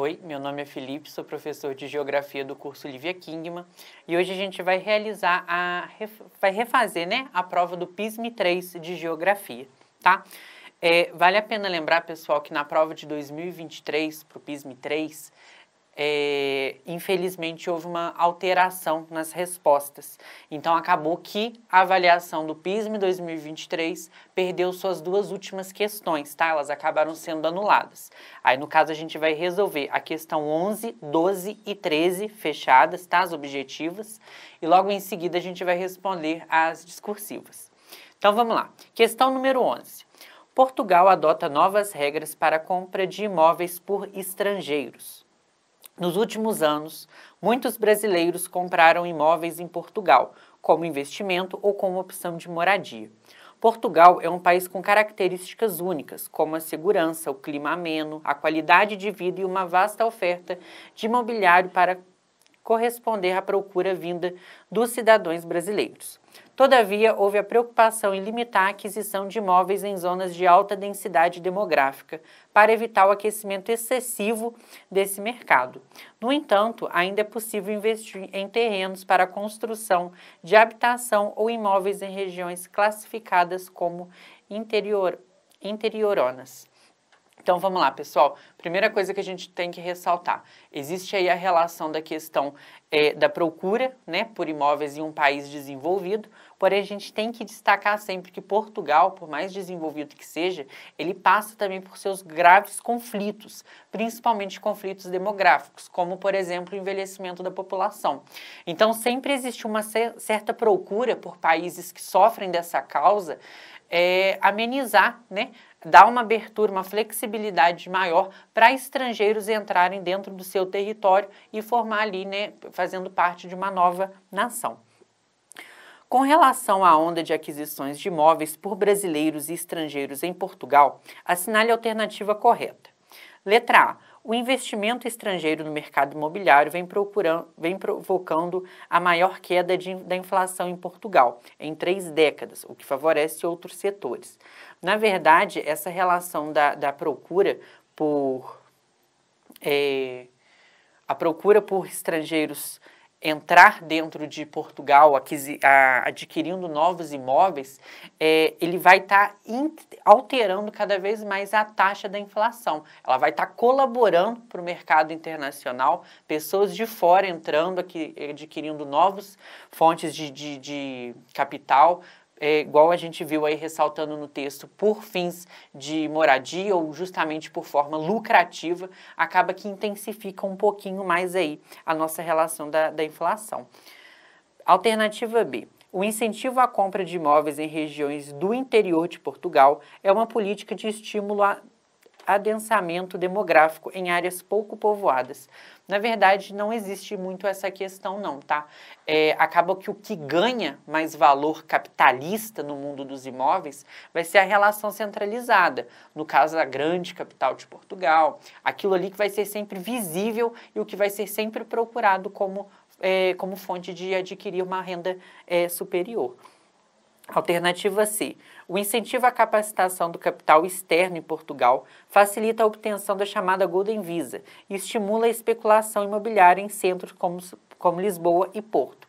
Oi, meu nome é Felipe, sou professor de Geografia do curso Lívia Kingman e hoje a gente vai refazer, né, a prova do PISM-3 de Geografia, tá? Vale a pena lembrar, pessoal, que na prova de 2023, para o PISM-3, infelizmente houve uma alteração nas respostas. Então acabou que a avaliação do PISM 2023 perdeu suas duas últimas questões, tá? Elas acabaram sendo anuladas. Aí no caso a gente vai resolver a questão 11, 12 e 13 fechadas, tá? As objetivas. E logo em seguida a gente vai responder as discursivas. Então vamos lá. Questão número 11. Portugal adota novas regras para a compra de imóveis por estrangeiros. Nos últimos anos, muitos brasileiros compraram imóveis em Portugal, como investimento ou como opção de moradia. Portugal é um país com características únicas, como a segurança, o clima ameno, a qualidade de vida e uma vasta oferta de imobiliário para corresponder à procura vinda dos cidadãos brasileiros. Todavia, houve a preocupação em limitar a aquisição de imóveis em zonas de alta densidade demográfica, para evitar o aquecimento excessivo desse mercado. No entanto, ainda é possível investir em terrenos para a construção de habitação ou imóveis em regiões classificadas como interioronas. Então, vamos lá, pessoal. Primeira coisa que a gente tem que ressaltar. Existe aí a relação da questão da procura, né, por imóveis em um país desenvolvido, porém a gente tem que destacar sempre que Portugal, por mais desenvolvido que seja, ele passa também por seus graves conflitos, principalmente conflitos demográficos, como, por exemplo, o envelhecimento da população. Então, sempre existe uma certa procura por países que sofrem dessa causa, amenizar, né, dar uma abertura, uma flexibilidade maior para estrangeiros entrarem dentro do seu território e formar ali, né, fazendo parte de uma nova nação. Com relação à onda de aquisições de imóveis por brasileiros e estrangeiros em Portugal, assinale a alternativa correta. Letra A. O investimento estrangeiro no mercado imobiliário vem provocando a maior queda da inflação em Portugal em 3 décadas, o que favorece outros setores. Na verdade, essa relação da procura por estrangeiros entrar dentro de Portugal, adquirindo novos imóveis, ele vai estar alterando cada vez mais a taxa da inflação. Ela vai estar colaborando para o mercado internacional, pessoas de fora entrando aqui, adquirindo novas fontes de capital, igual a gente viu aí ressaltando no texto, por fins de moradia ou justamente por forma lucrativa, acaba que intensifica um pouquinho mais aí a nossa relação da inflação. Alternativa B. O incentivo à compra de imóveis em regiões do interior de Portugal é uma política de estímulo a adensamento demográfico em áreas pouco povoadas. Na verdade, não existe muito essa questão não, tá? Acaba que o que ganha mais valor capitalista no mundo dos imóveis vai ser a relação centralizada. No caso, a grande capital de Portugal, aquilo ali que vai ser sempre visível e o que vai ser sempre procurado como fonte de adquirir uma renda superior. Alternativa C. O incentivo à capacitação do capital externo em Portugal facilita a obtenção da chamada Golden Visa e estimula a especulação imobiliária em centros como Lisboa e Porto.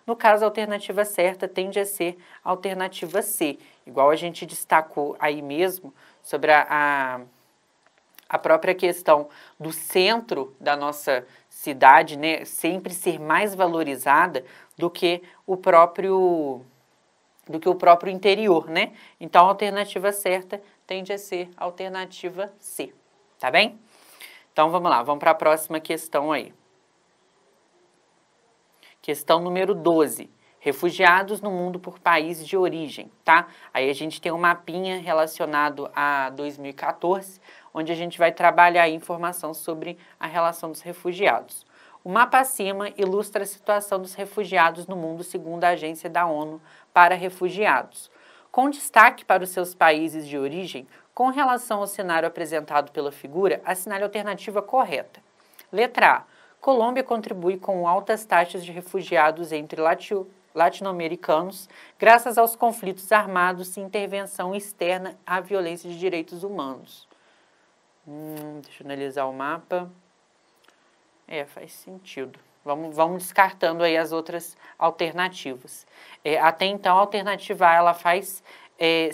No caso, a alternativa certa tende a ser a alternativa C, igual a gente destacou aí mesmo sobre a própria questão do centro da nossa cidade, né, sempre ser mais valorizada do que o próprio interior, né? Então, a alternativa certa tende a ser a alternativa C, tá bem? Então, vamos lá, vamos para a próxima questão aí. Questão número 12. Refugiados no mundo por país de origem, tá? Aí a gente tem um mapinha relacionado a 2014, onde a gente vai trabalhar a informação sobre a relação dos refugiados. O mapa acima ilustra a situação dos refugiados no mundo segundo a Agência da ONU para Refugiados. Com destaque para os seus países de origem, com relação ao cenário apresentado pela figura, assinale a alternativa correta. Letra A. Colômbia contribui com altas taxas de refugiados entre latino-americanos, graças aos conflitos armados e intervenção externa à violência de direitos humanos. Deixa eu analisar o mapa. Faz sentido. Vamos descartando aí as outras alternativas. Até então, a alternativa A, ela faz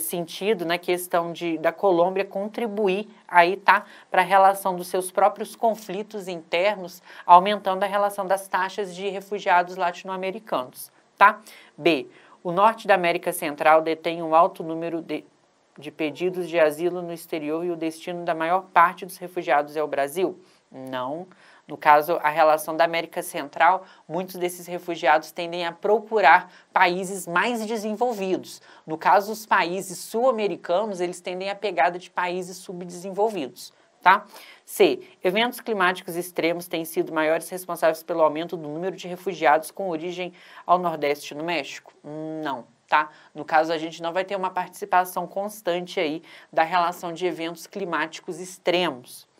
sentido na questão da Colômbia contribuir aí, tá, para a relação dos seus próprios conflitos internos, aumentando a relação das taxas de refugiados latino-americanos, tá? B, o norte da América Central detém um alto número de pedidos de asilo no exterior e o destino da maior parte dos refugiados é o Brasil? Não. No caso, a relação da América Central, muitos desses refugiados tendem a procurar países mais desenvolvidos. No caso, os países sul-americanos, eles tendem a pegada de países subdesenvolvidos, tá? C. Eventos climáticos extremos têm sido maiores responsáveis pelo aumento do número de refugiados com origem ao Nordeste no México? Não. Tá? No caso, a gente não vai ter uma participação constante aí da relação de eventos climáticos extremos.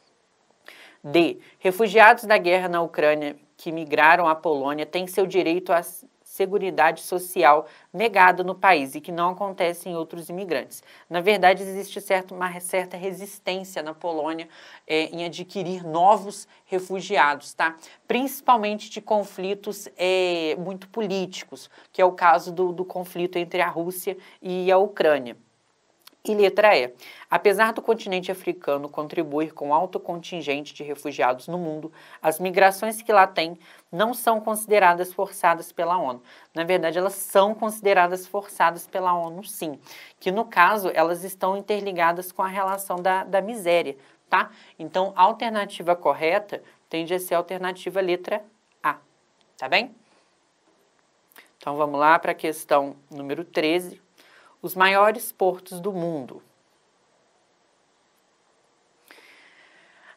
D. Refugiados da guerra na Ucrânia que migraram à Polônia têm seu direito à seguridade social negado no país e que não acontece em outros imigrantes. Na verdade, existe uma certa resistência na Polônia em adquirir novos refugiados, tá? Principalmente de conflitos muito políticos, que é o caso do conflito entre a Rússia e a Ucrânia. E letra E. Apesar do continente africano contribuir com alto contingente de refugiados no mundo, as migrações que lá tem não são consideradas forçadas pela ONU. Na verdade, elas são consideradas forçadas pela ONU, sim. Que, no caso, elas estão interligadas com a relação da miséria, tá? Então, a alternativa correta tende a ser a alternativa letra A, tá bem? Então, vamos lá para a questão número 13. Os maiores portos do mundo.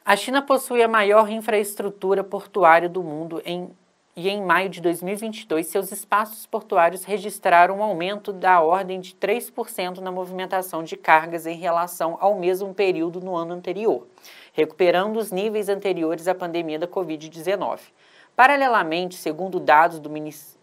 A China possui a maior infraestrutura portuária do mundo e em maio de 2022, seus espaços portuários registraram um aumento da ordem de 3% na movimentação de cargas em relação ao mesmo período no ano anterior, recuperando os níveis anteriores à pandemia da Covid-19. Paralelamente, segundo dados do Ministério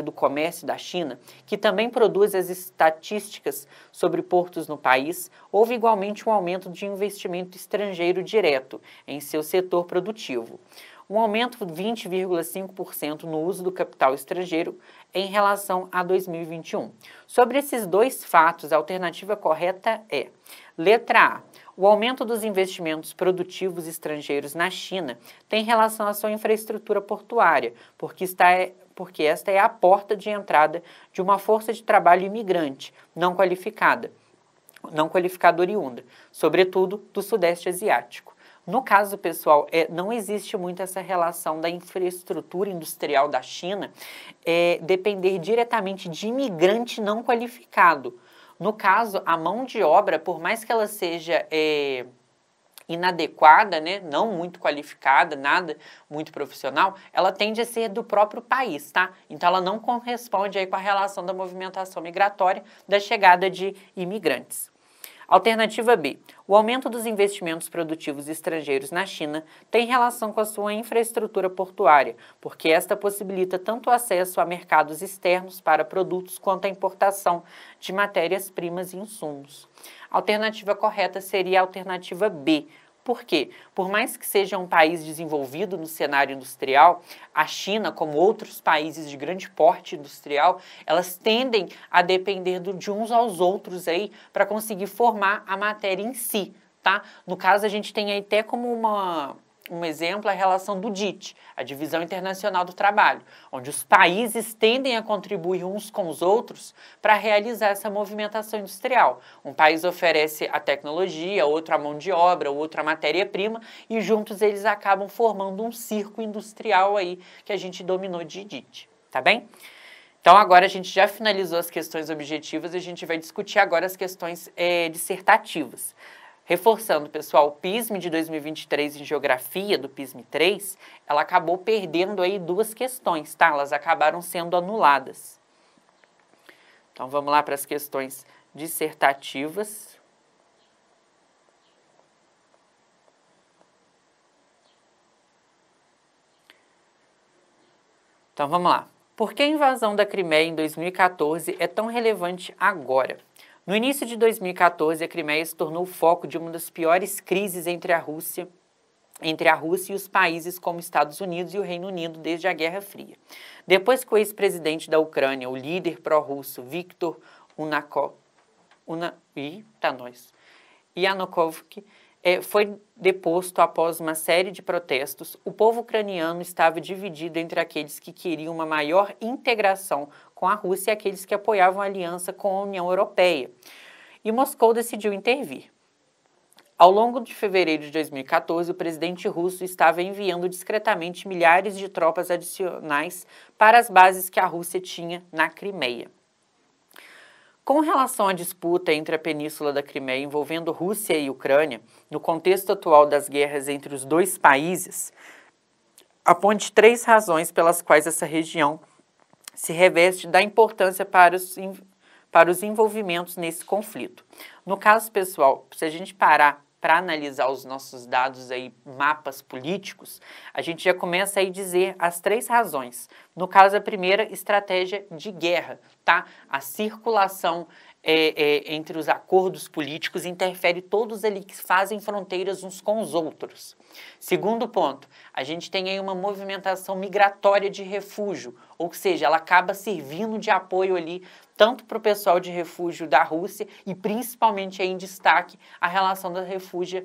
do Comércio da China, que também produz as estatísticas sobre portos no país, houve igualmente um aumento de investimento estrangeiro direto em seu setor produtivo. Um aumento de 20,5% no uso do capital estrangeiro em relação a 2021. Sobre esses dois fatos, a alternativa correta é: letra A. O aumento dos investimentos produtivos estrangeiros na China tem relação à sua infraestrutura portuária, porque esta é a porta de entrada de uma força de trabalho imigrante não qualificada oriunda, sobretudo do Sudeste Asiático. No caso, pessoal, não existe muito essa relação da infraestrutura industrial da China depender diretamente de imigrante não qualificado. No caso, a mão de obra, por mais que ela seja inadequada, né, não muito qualificada, nada muito profissional, ela tende a ser do próprio país, tá? Então, ela não corresponde aí com a relação da movimentação migratória da chegada de imigrantes. Alternativa B. O aumento dos investimentos produtivos estrangeiros na China tem relação com a sua infraestrutura portuária, porque esta possibilita tanto o acesso a mercados externos para produtos quanto a importação de matérias-primas e insumos. A alternativa correta seria a alternativa B. Por quê? Por mais que seja um país desenvolvido no cenário industrial, a China, como outros países de grande porte industrial, elas tendem a depender de uns aos outros aí para conseguir formar a matéria em si, tá? No caso, a gente tem aí até como um exemplo a relação do DIT, a Divisão Internacional do Trabalho, onde os países tendem a contribuir uns com os outros para realizar essa movimentação industrial. Um país oferece a tecnologia, outro a mão de obra, outro a matéria-prima, e juntos eles acabam formando um circo industrial aí que a gente dominou de DIT, tá bem? Então agora a gente já finalizou as questões objetivas e a gente vai discutir agora as questões dissertativas. Reforçando, pessoal, o PISM de 2023 em Geografia, do PISM 3, ela acabou perdendo aí 2 questões, tá? Elas acabaram sendo anuladas. Então, vamos lá para as questões dissertativas. Então, vamos lá. Por que a invasão da Crimeia em 2014 é tão relevante agora? No início de 2014, a Crimeia se tornou o foco de uma das piores crises entre a Rússia entre a Rússia e os países como Estados Unidos e o Reino Unido desde a Guerra Fria. Depois que o ex-presidente da Ucrânia, o líder pró-russo Viktor Yanukovych, foi deposto após uma série de protestos, o povo ucraniano estava dividido entre aqueles que queriam uma maior integração com a Rússia e aqueles que apoiavam a aliança com a União Europeia. E Moscou decidiu intervir. Ao longo de fevereiro de 2014, o presidente russo estava enviando discretamente milhares de tropas adicionais para as bases que a Rússia tinha na Crimeia. Com relação à disputa entre a península da Crimeia envolvendo Rússia e Ucrânia, no contexto atual das guerras entre os dois países, aponte 3 razões pelas quais essa região se reveste da importância para os envolvimentos nesse conflito. No caso pessoal, se a gente parar para analisar os nossos dados aí, mapas políticos, a gente já começa aí a dizer as 3 razões. No caso, a primeira, estratégia de guerra, tá? A circulação entre os acordos políticos interfere todos ali que fazem fronteiras uns com os outros. Segundo ponto, a gente tem aí uma movimentação migratória de refúgio, ou seja, ela acaba servindo de apoio ali tanto para o pessoal de refúgio da Rússia e principalmente aí em destaque a relação da refúgio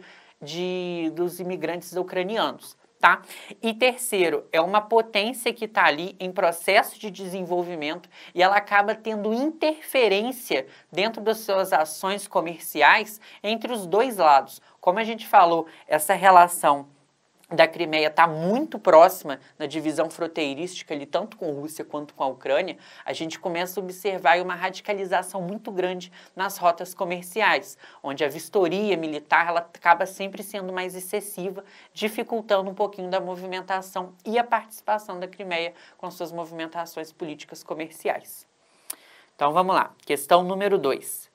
dos imigrantes ucranianos. Tá? E terceiro, é uma potência que está ali em processo de desenvolvimento e ela acaba tendo interferência dentro das suas ações comerciais entre os dois lados. Como a gente falou, essa relação da Crimeia está muito próxima na divisão fronteirística ali, tanto com a Rússia quanto com a Ucrânia, a gente começa a observar uma radicalização muito grande nas rotas comerciais, onde a vistoria militar ela acaba sempre sendo mais excessiva, dificultando um pouquinho da movimentação e a participação da Crimeia com suas movimentações políticas comerciais. Então vamos lá, questão número 2.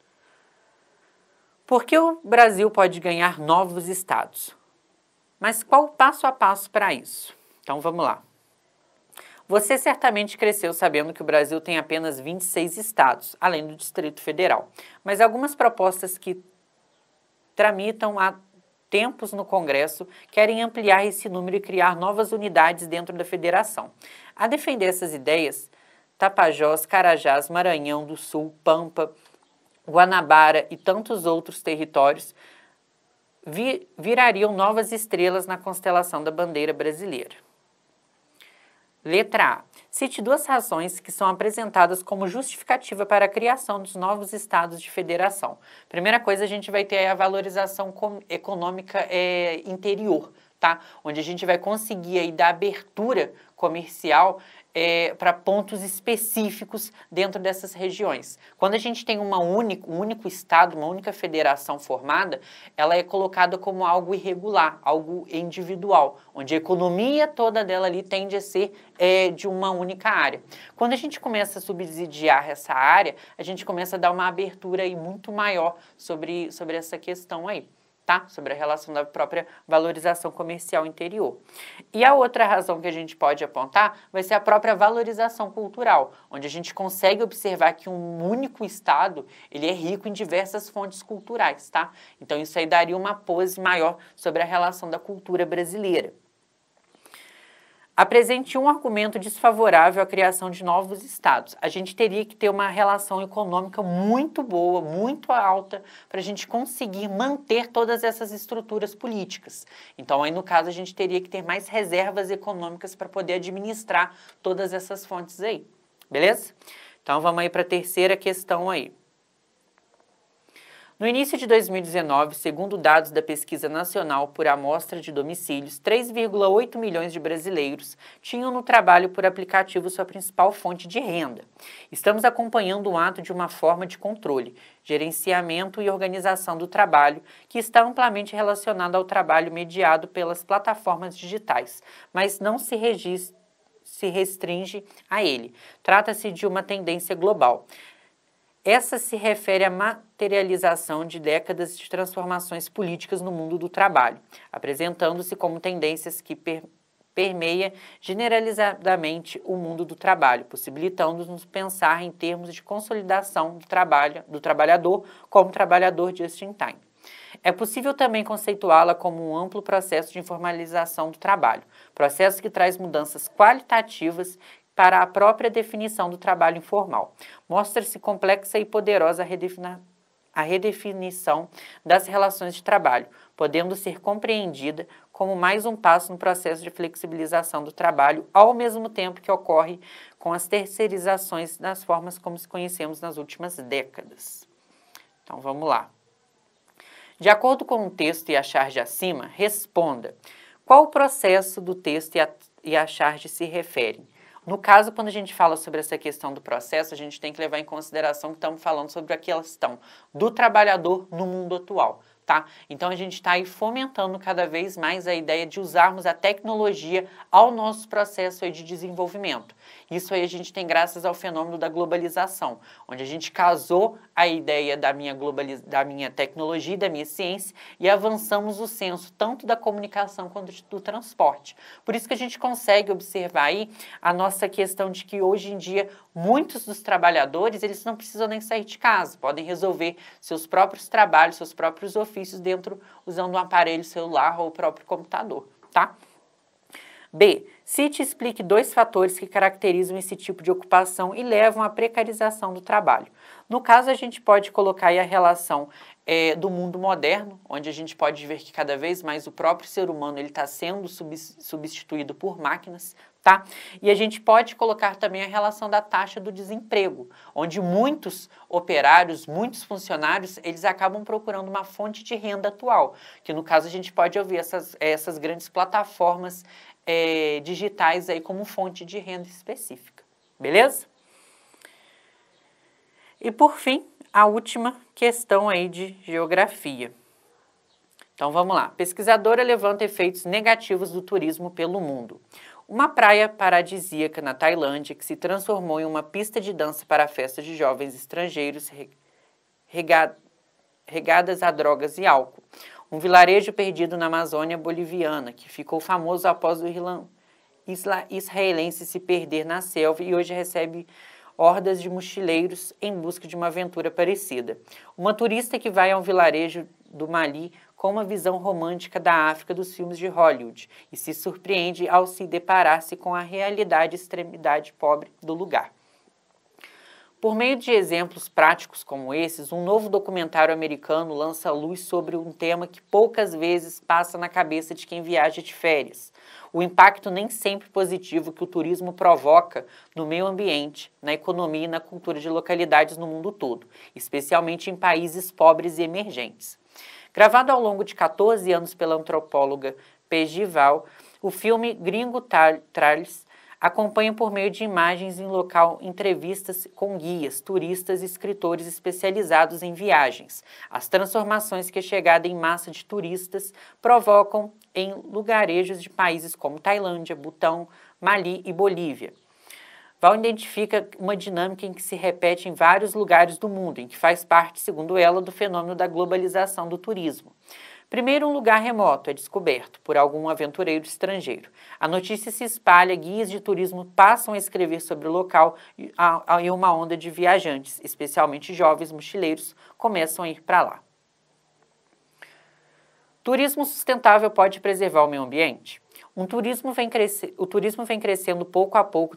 Por que o Brasil pode ganhar novos estados? Mas qual o passo a passo para isso? Então vamos lá. Você certamente cresceu sabendo que o Brasil tem apenas 26 estados, além do Distrito Federal. Mas algumas propostas que tramitam há tempos no Congresso querem ampliar esse número e criar novas unidades dentro da federação. A defender essas ideias, Tapajós, Carajás, Maranhão do Sul, Pampa, Guanabara e tantos outros territórios virariam novas estrelas na constelação da bandeira brasileira. Letra A. Cite 2 razões que são apresentadas como justificativa para a criação dos novos estados de federação. Primeira coisa, a gente vai ter a valorização econômica interior, tá? Onde a gente vai conseguir aí dar abertura comercial para pontos específicos dentro dessas regiões. Quando a gente tem um único estado, uma única federação formada, ela é colocada como algo irregular, algo individual, onde a economia toda dela ali tende a ser de uma única área. Quando a gente começa a subsidiar essa área, a gente começa a dar uma abertura aí muito maior sobre essa questão aí. Tá? Sobre a relação da própria valorização comercial interior. E a outra razão que a gente pode apontar vai ser a própria valorização cultural, onde a gente consegue observar que um único estado, ele é rico em diversas fontes culturais, tá? Então isso aí daria uma pose maior sobre a relação da cultura brasileira. Apresente um argumento desfavorável à criação de novos estados. A gente teria que ter uma relação econômica muito boa, muito alta, para a gente conseguir manter todas essas estruturas políticas. Então, aí no caso, a gente teria que ter mais reservas econômicas para poder administrar todas essas fontes aí. Beleza? Então, vamos aí para a terceira questão aí. No início de 2019, segundo dados da Pesquisa Nacional por Amostra de Domicílios, 3,8 milhões de brasileiros tinham no trabalho por aplicativo sua principal fonte de renda. Estamos acompanhando um ato de uma forma de controle, gerenciamento e organização do trabalho que está amplamente relacionado ao trabalho mediado pelas plataformas digitais, mas não se restringe a ele. Trata-se de uma tendência global. Essa se refere à materialização de décadas de transformações políticas no mundo do trabalho, apresentando-se como tendências que permeia generalizadamente o mundo do trabalho, possibilitando-nos pensar em termos de consolidação do trabalhador como trabalhador just in time. É possível também conceituá-la como um amplo processo de informalização do trabalho, processo que traz mudanças qualitativas para a própria definição do trabalho informal. Mostra-se complexa e poderosa a redefinição das relações de trabalho, podendo ser compreendida como mais um passo no processo de flexibilização do trabalho, ao mesmo tempo que ocorre com as terceirizações das formas como se conhecemos nas últimas décadas. Então, vamos lá. De acordo com o texto e a charge acima, responda qual o processo do texto e a charge se referem. No caso, quando a gente fala sobre essa questão do processo, a gente tem que levar em consideração que estamos falando sobre a questão do trabalhador no mundo atual, tá? Então, a gente está aí fomentando cada vez mais a ideia de usarmos a tecnologia ao nosso processo aí de desenvolvimento. Isso aí a gente tem graças ao fenômeno da globalização, onde a gente casou a ideia da minha tecnologia e da minha ciência e avançamos o senso tanto da comunicação quanto do transporte. Por isso que a gente consegue observar aí a nossa questão de que hoje em dia muitos dos trabalhadores eles não precisam nem sair de casa, podem resolver seus próprios trabalhos, seus próprios ofícios dentro usando um aparelho celular ou o próprio computador, tá? B. Cite e explique 2 fatores que caracterizam esse tipo de ocupação e levam à precarização do trabalho. No caso, a gente pode colocar aí a relação do mundo moderno, onde a gente pode ver que cada vez mais o próprio ser humano está sendo substituído por máquinas, tá? E a gente pode colocar também a relação da taxa do desemprego, onde muitos operários, muitos funcionários, eles acabam procurando uma fonte de renda atual, que no caso a gente pode ouvir essas grandes plataformas digitais aí como fonte de renda específica, beleza? E por fim, a última questão aí de geografia. Então vamos lá. Pesquisadora levanta efeitos negativos do turismo pelo mundo. Uma praia paradisíaca na Tailândia que se transformou em uma pista de dança para festas de jovens estrangeiros regadas a drogas e álcool. Um vilarejo perdido na Amazônia boliviana, que ficou famoso após o israelense se perder na selva e hoje recebe hordas de mochileiros em busca de uma aventura parecida. Uma turista que vai a um vilarejo do Mali com uma visão romântica da África dos filmes de Hollywood e se surpreende ao se deparar-se com a realidade e extremidade pobre do lugar. Por meio de exemplos práticos como esses, um novo documentário americano lança luz sobre um tema que poucas vezes passa na cabeça de quem viaja de férias. O impacto nem sempre positivo que o turismo provoca no meio ambiente, na economia e na cultura de localidades no mundo todo, especialmente em países pobres e emergentes. Gravado ao longo de 14 anos pela antropóloga Pegival, o filme Gringo Trails acompanha por meio de imagens em local entrevistas com guias, turistas e escritores especializados em viagens. As transformações que a chegada em massa de turistas provocam em lugarejos de países como Tailândia, Butão, Mali e Bolívia. Val identifica uma dinâmica em que se repete em vários lugares do mundo, em que faz parte, segundo ela, do fenômeno da globalização do turismo. Primeiro, um lugar remoto é descoberto por algum aventureiro estrangeiro. A notícia se espalha, guias de turismo passam a escrever sobre o local e uma onda de viajantes, especialmente jovens mochileiros, começam a ir para lá. Turismo sustentável pode preservar o meio ambiente? O turismo vem crescendo pouco a pouco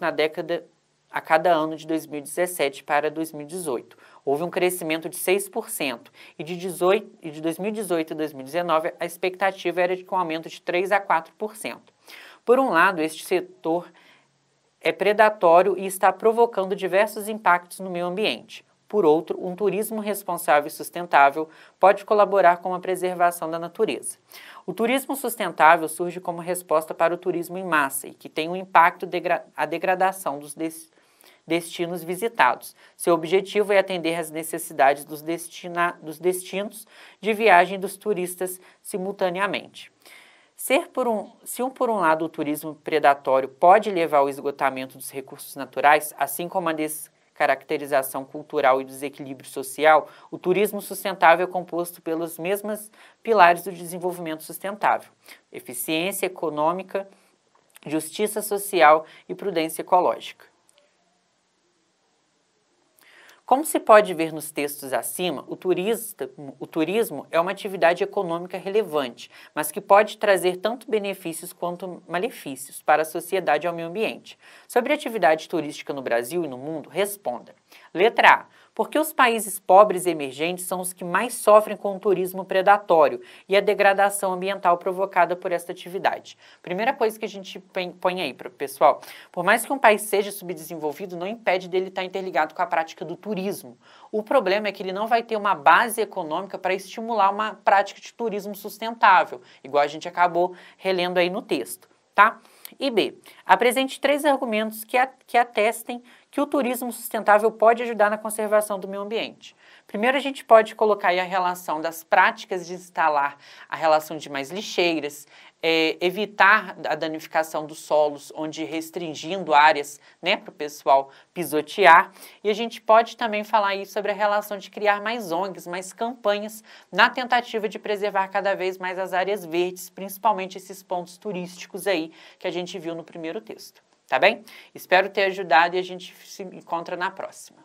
a cada ano de 2017 para 2018. Houve um crescimento de 6% e de 2018 a 2019 a expectativa era de um aumento de 3 a 4%. Por um lado, este setor é predatório e está provocando diversos impactos no meio ambiente. Por outro, um turismo responsável e sustentável pode colaborar com a preservação da natureza. O turismo sustentável surge como resposta para o turismo em massa e que tem um impacto a degradação dos destinos visitados. Seu objetivo é atender às necessidades dos destinos de viagem dos turistas simultaneamente. Se por um lado o turismo predatório pode levar ao esgotamento dos recursos naturais, assim como a descaracterização cultural e desequilíbrio social, o turismo sustentável é composto pelos mesmos pilares do desenvolvimento sustentável: eficiência econômica, justiça social e prudência ecológica. Como se pode ver nos textos acima, o turismo é uma atividade econômica relevante, mas que pode trazer tanto benefícios quanto malefícios para a sociedade e ao meio ambiente. Sobre a atividade turística no Brasil e no mundo, responda. Letra A. Porque os países pobres e emergentes são os que mais sofrem com o turismo predatório e a degradação ambiental provocada por esta atividade. Primeira coisa que a gente põe aí, pessoal, por mais que um país seja subdesenvolvido, não impede dele estar interligado com a prática do turismo. O problema é que ele não vai ter uma base econômica para estimular uma prática de turismo sustentável, igual a gente acabou relendo aí no texto, tá? E B, apresente 3 argumentos que atestem que o turismo sustentável pode ajudar na conservação do meio ambiente. Primeiro, a gente pode colocar aí a relação das práticas de instalar a relação de mais lixeiras, evitar a danificação dos solos, onde restringindo áreas, né, para o pessoal pisotear. E a gente pode também falar aí sobre a relação de criar mais ONGs, mais campanhas, na tentativa de preservar cada vez mais as áreas verdes, principalmente esses pontos turísticos aí que a gente viu no primeiro texto. Tá bem? Espero ter ajudado e a gente se encontra na próxima.